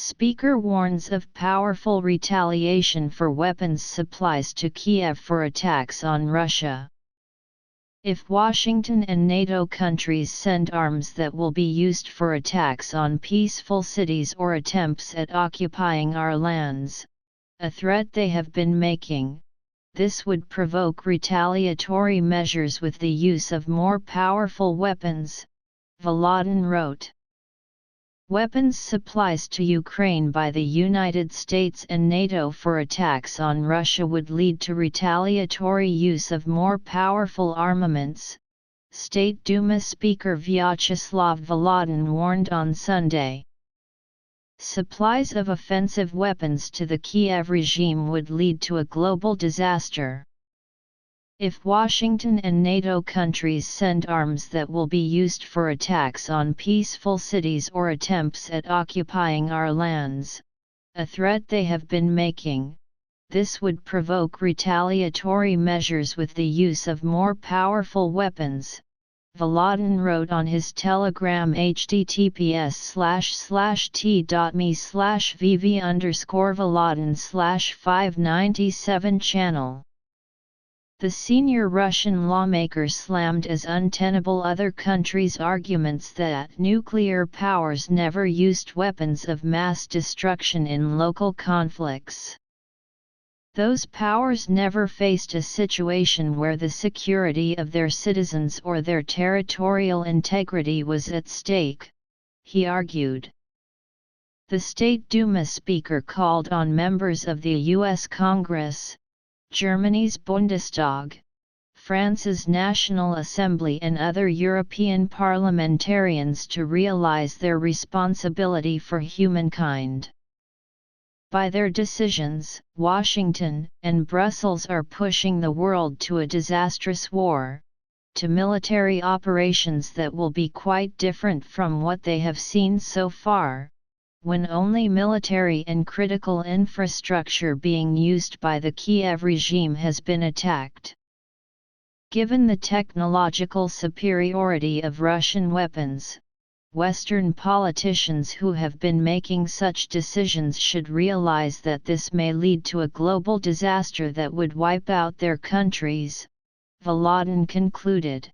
Speaker warns of powerful retaliation for weapons supplies to Kiev for attacks on Russia. If Washington and NATO countries send arms that will be used for attacks on peaceful cities or attempts at occupying our lands, a threat they have been making, this would provoke retaliatory measures with the use of more powerful weapons, Volodin wrote. Weapons supplies to Ukraine by the United States and NATO for attacks on Russia would lead to retaliatory use of more powerful armaments, State Duma Speaker Vyacheslav Volodin warned on Sunday. Supplies of offensive weapons to the Kiev regime would lead to a global disaster. If Washington and NATO countries send arms that will be used for attacks on peaceful cities or attempts at occupying our lands, a threat they have been making, this would provoke retaliatory measures with the use of more powerful weapons, Volodin wrote on his Telegram https://t.me/vv_Volodin/597 channel. The senior Russian lawmaker slammed as untenable other countries' arguments that nuclear powers never used weapons of mass destruction in local conflicts. Those powers never faced a situation where the security of their citizens or their territorial integrity was at stake, he argued. The State Duma speaker called on members of the U.S. Congress, Germany's Bundestag, France's National Assembly and other European parliamentarians to realize their responsibility for humankind. By their decisions, Washington and Brussels are pushing the world to a disastrous war, to military operations that will be quite different from what they have seen so far, when only military and critical infrastructure being used by the Kiev regime has been attacked. Given the technological superiority of Russian weapons, Western politicians who have been making such decisions should realize that this may lead to a global disaster that would wipe out their countries, Volodin concluded.